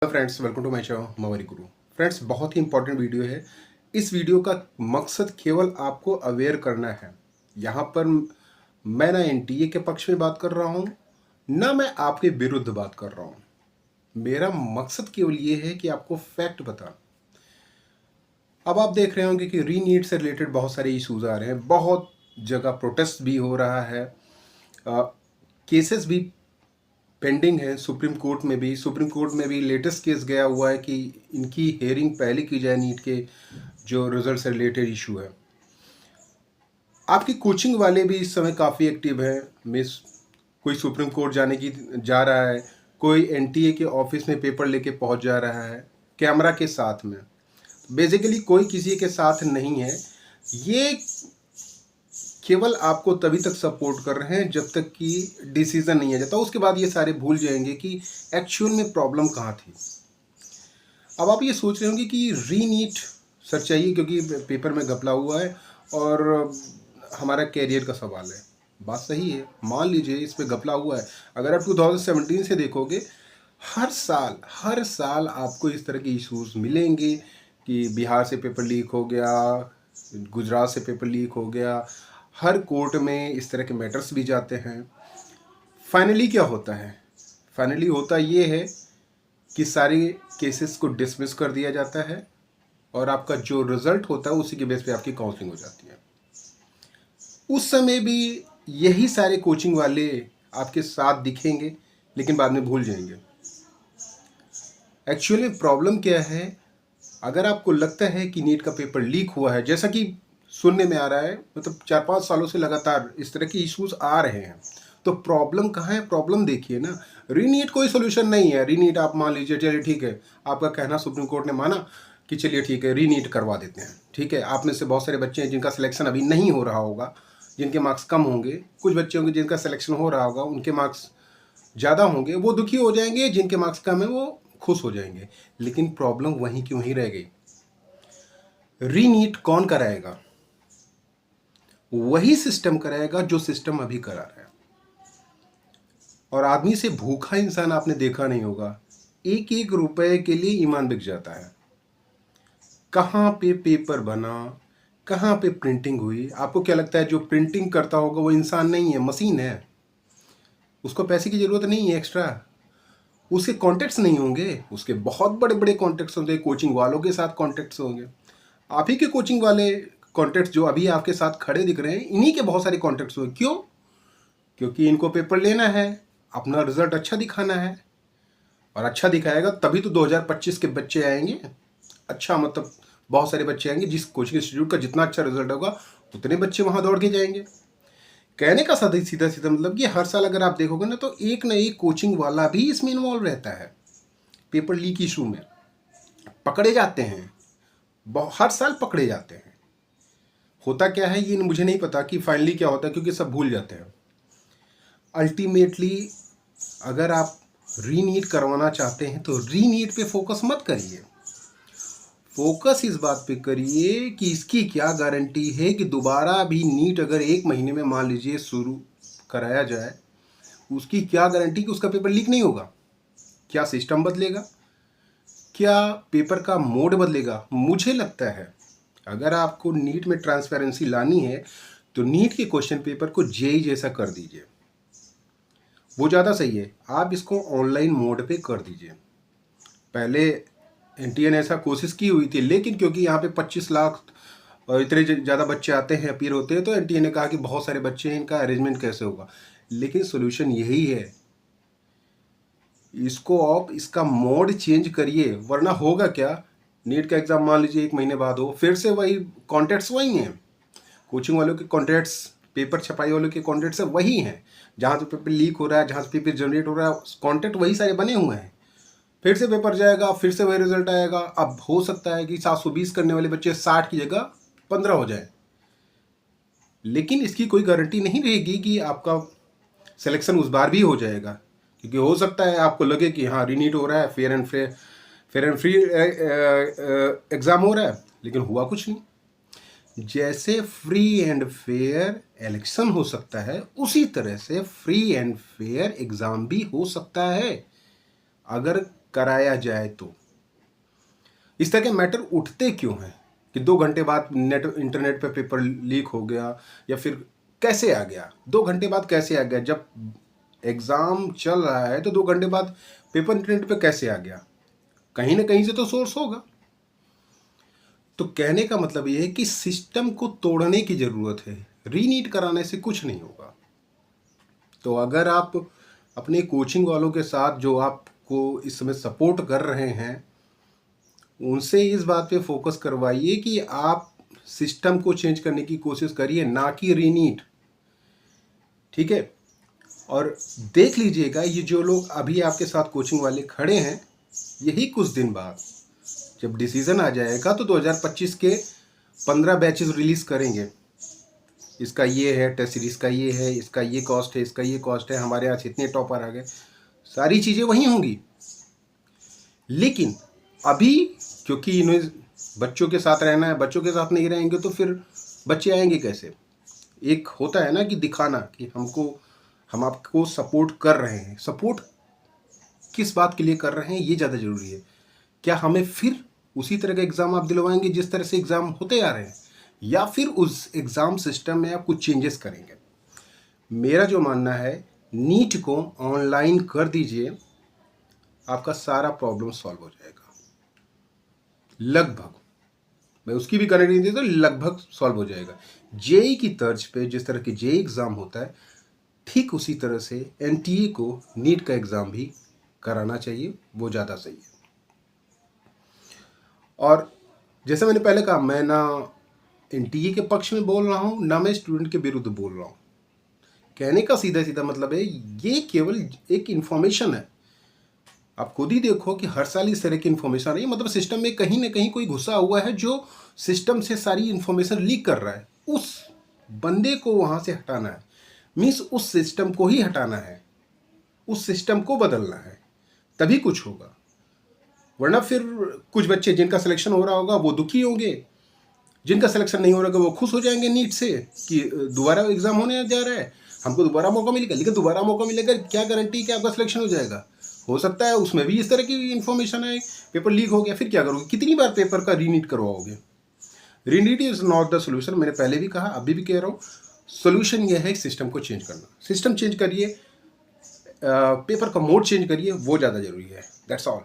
Friends, welcome to my channel Mawari Guru. Friends, बहुत ही important video है। इस वीडियो का मकसद केवल आपको अवेयर करना है। यहाँ पर मैं ना एनटीए के पक्ष में बात कर रहा हूँ, ना मैं आपके विरुद्ध बात कर रहा हूँ। मेरा मकसद केवल ये है कि आपको फैक्ट बताना। अब आप देख रहे होंगे कि रीनीट से रिलेटेड बहुत सारे इशूज़ आ रहे हैं, बहुत जगह प्रोटेस्ट भी हो रहा है, केसेस भी पेंडिंग है सुप्रीम कोर्ट में भी लेटेस्ट केस गया हुआ है कि इनकी हेयरिंग पहले की जाए। नीट के जो रिजल्ट से रिलेटेड इशू है, आपकी कोचिंग वाले भी इस समय काफ़ी एक्टिव है। मिस कोई सुप्रीम कोर्ट जा रहा है, कोई एनटीए के ऑफिस में पेपर लेके पहुंच जा रहा है कैमरा के साथ में। बेसिकली कोई किसी के साथ नहीं है। ये केवल आपको तभी तक सपोर्ट कर रहे हैं जब तक कि डिसीजन नहीं आ जाता। उसके बाद ये सारे भूल जाएंगे कि एक्चुअल में प्रॉब्लम कहाँ थी। अब आप ये सोच रहे होंगे कि रीनीट सर चाहिए क्योंकि पेपर में घपला हुआ है और हमारा कैरियर का सवाल है। बात सही है, मान लीजिए इस पे घपला हुआ है। अगर आप 2017 से देखोगे, हर साल आपको इस तरह के इश्यूज मिलेंगे कि बिहार से पेपर लीक हो गया, गुजरात से पेपर लीक हो गया। हर कोर्ट में इस तरह के मैटर्स भी जाते हैं। फाइनली क्या होता है? फाइनली होता ये है कि सारे केसेस को डिसमिस कर दिया जाता है और आपका जो रिजल्ट होता है उसी के बेस पे आपकी काउंसलिंग हो जाती है। उस समय भी यही सारे कोचिंग वाले आपके साथ दिखेंगे, लेकिन बाद में भूल जाएंगे। एक्चुअली प्रॉब्लम क्या है? अगर आपको लगता है कि नीट का पेपर लीक हुआ है, जैसा कि सुनने में आ रहा है, मतलब 4-5 सालों से लगातार इस तरह के इश्यूज आ रहे हैं, तो प्रॉब्लम कहाँ है? प्रॉब्लम देखिए ना, रीनीट कोई सोल्यूशन नहीं है। रीनीट आप मान लीजिए, चलिए ठीक है, आपका कहना सुप्रीम कोर्ट ने माना कि चलिए ठीक है रीनीट करवा देते हैं। ठीक है, आप में से बहुत सारे बच्चे हैं जिनका सिलेक्शन अभी नहीं हो रहा होगा, जिनके मार्क्स कम होंगे। कुछ बच्चे होंगे जिनका सिलेक्शन हो रहा होगा, उनके मार्क्स ज़्यादा होंगे, वो दुखी हो जाएंगे। जिनके मार्क्स कम है वो खुश हो जाएंगे। लेकिन प्रॉब्लम वहीं की वहीं रह गई। रीनीट कौन कराएगा? वही सिस्टम कराएगा जो सिस्टम अभी करा रहा है। और आदमी से भूखा इंसान आपने देखा नहीं होगा, एक एक रुपए के लिए ईमान बिक जाता है। कहाँ पे पेपर बना, कहाँ पे प्रिंटिंग हुई? आपको क्या लगता है जो प्रिंटिंग करता होगा वो इंसान नहीं है, मशीन है? उसको पैसे की जरूरत नहीं है एक्स्ट्रा। उसके कॉन्टेक्ट्स नहीं होंगे, उसके बहुत बड़े बड़े कॉन्टेक्ट्स होंगे, कोचिंग वालों के साथ कॉन्टेक्ट्स होंगे। आप ही के कोचिंग वाले कॉन्टेक्ट्स जो अभी आपके साथ खड़े दिख रहे हैं, इन्हीं के बहुत सारे कॉन्टेक्ट्स होंगे। क्यों? क्योंकि इनको पेपर लेना है, अपना रिजल्ट अच्छा दिखाना है। और अच्छा दिखाएगा तभी तो 2025 के बच्चे आएंगे। अच्छा मतलब बहुत सारे बच्चे आएंगे। जिस कोचिंग इंस्टीट्यूट का जितना अच्छा रिजल्ट होगा उतने बच्चे वहाँ दौड़ के जाएंगे। कहने का सीधा सीधा मतलब कि हर साल अगर आप देखोगे ना, तो एक ना एक कोचिंग वाला भी इसमें इन्वॉल्व रहता है। पेपर लीक इशू में पकड़े जाते हैं, हर साल पकड़े जाते हैं। होता क्या है ये मुझे नहीं पता कि फाइनली क्या होता है, क्योंकि सब भूल जाते हैं। अल्टीमेटली अगर आप रीनीट करवाना चाहते हैं तो रीनीट पे फोकस मत करिए। फोकस इस बात पे करिए कि इसकी क्या गारंटी है कि दोबारा भी नीट अगर 1 महीने में मान लीजिए शुरू कराया जाए, उसकी क्या गारंटी कि उसका पेपर लीक नहीं होगा? क्या सिस्टम बदलेगा? क्या पेपर का मोड बदलेगा? मुझे लगता है अगर आपको नीट में ट्रांसपेरेंसी लानी है तो नीट के क्वेश्चन पेपर को जेई जैसा कर दीजिए, वो ज़्यादा सही है। आप इसको ऑनलाइन मोड पे कर दीजिए। पहले एनटीए ने ऐसा कोशिश की हुई थी, लेकिन क्योंकि यहाँ पे 25 लाख और इतने ज़्यादा बच्चे आते हैं, अपीयर होते हैं, तो एनटीए ने कहा कि बहुत सारे बच्चे हैं, इनका अरेंजमेंट कैसे होगा। लेकिन सोल्यूशन यही है, इसको आप इसका मोड चेंज करिए, वरना होगा क्या? नीट का एग्ज़ाम मान लीजिए 1 महीने बाद हो, फिर से वही कॉन्टेक्ट्स वही हैं। कोचिंग वालों के कॉन्टेक्ट्स, पेपर छपाई वालों के कॉन्टेक्ट्स वही हैं। जहाँ से पेपर लीक हो रहा है, जहाँ से पेपर जनरेट हो रहा है, कॉन्टेक्ट वही सारे बने हुए हैं। फिर से पेपर जाएगा, फिर से वही रिजल्ट आएगा। अब हो सकता है कि 720 करने वाले बच्चे 60 की जगह 15 हो जाए, लेकिन इसकी कोई गारंटी नहीं रहेगी कि आपका सिलेक्शन उस बार भी हो जाएगा। क्योंकि हो सकता है आपको लगे कि हाँ रीनीट हो रहा है, फेयर एंड फ्री एग्ज़ाम हो रहा है, लेकिन हुआ कुछ नहीं। जैसे फ्री एंड फेयर इलेक्शन हो सकता है, उसी तरह से फ्री एंड फेयर एग्ज़ाम भी हो सकता है। अगर कराया जाए तो। इस तरह के मैटर उठते क्यों हैं कि 2 घंटे बाद इंटरनेट पे पेपर लीक हो गया, या फिर कैसे आ गया? 2 घंटे बाद कैसे आ गया? जब एग्ज़ाम चल रहा है तो 2 घंटे बाद पेपर इंटरनेट पे कैसे आ गया? कहीं ना कहीं से तो सोर्स होगा। तो कहने का मतलब ये है कि सिस्टम को तोड़ने की ज़रूरत है, रीनीट कराने से कुछ नहीं होगा। तो अगर आप अपने कोचिंग वालों के साथ जो आपको इस समय सपोर्ट कर रहे हैं, उनसे इस बात पे फोकस करवाइए कि आप सिस्टम को चेंज करने की कोशिश करिए, ना कि रीनीट। ठीक है? और देख लीजिएगा, ये जो लोग अभी आपके साथ कोचिंग वाले खड़े हैं, यही कुछ दिन बाद जब डिसीजन आ जाएगा तो 2025 के 15 बैचेस रिलीज करेंगे। इसका ये है, टेस्ट सीरीज का ये है, इसका ये कॉस्ट है, इसका ये कॉस्ट है, हमारे यहाँ से इतने टॉपर आ गए, सारी चीज़ें वहीं होंगी। लेकिन अभी क्योंकि इन्हें बच्चों के साथ रहना है, बच्चों के साथ नहीं रहेंगे तो फिर बच्चे आएंगे कैसे? एक होता है ना कि दिखाना कि हम आपको सपोर्ट कर रहे हैं। सपोर्ट किस बात के लिए कर रहे हैं, ये ज़्यादा ज़रूरी है। क्या हमें फिर उसी तरह का एग्ज़ाम आप दिलवाएंगे जिस तरह से एग्ज़ाम होते आ रहे हैं, या फिर उस एग्ज़ाम सिस्टम में आप कुछ चेंजेस करेंगे? मेरा जो मानना है, नीट को ऑनलाइन कर दीजिए, आपका सारा प्रॉब्लम सॉल्व हो जाएगा। लगभग, मैं उसकी भी गारंटी नहीं देता, लगभग सॉल्व हो जाएगा। जेई की तर्ज पे जिस तरह के जेई एग्ज़ाम होता है, ठीक उसी तरह से एनटीए को नीट का एग्ज़ाम भी कराना चाहिए, वो ज़्यादा सही है। और जैसे मैंने पहले कहा, मैं ना एनटीए के पक्ष में बोल रहा हूँ, ना मैं स्टूडेंट के विरुद्ध बोल रहा हूँ। कहने का सीधा सीधा मतलब है, ये केवल एक इन्फॉर्मेशन है। आप खुद ही देखो कि हर साल इस तरह की इन्फॉर्मेशन आ रही है, मतलब सिस्टम में कहीं ना कहीं कोई घुसा हुआ है जो सिस्टम से सारी इन्फॉर्मेशन लीक कर रहा है। उस बंदे को वहाँ से हटाना है, मीन्स उस सिस्टम को ही हटाना है, उस सिस्टम को बदलना है, तभी कुछ होगा। वरना फिर कुछ बच्चे जिनका सिलेक्शन हो रहा होगा वो दुखी होंगे, जिनका सिलेक्शन नहीं हो रहा वो खुश हो जाएंगे नीट से कि दोबारा एग्जाम होने जा रहा है, हमको दोबारा मौका मिलेगा। लेकिन दोबारा मौका मिलेगा, क्या गारंटी कि आपका सिलेक्शन हो जाएगा? हो सकता है उसमें भी इस तरह की इन्फॉर्मेशन है, पेपर लीक हो गया, फिर क्या करोगे? कितनी बार पेपर का रीनीट करवाओगे? रीनीट इज नॉट द सोल्यूशन। मैंने पहले भी कहा, अभी भी कह रहा हूँ, सोल्यूशन यह है सिस्टम को चेंज करना। सिस्टम चेंज करिए, पेपर का मोड चेंज करिए, वो ज़्यादा जरूरी है। That's all.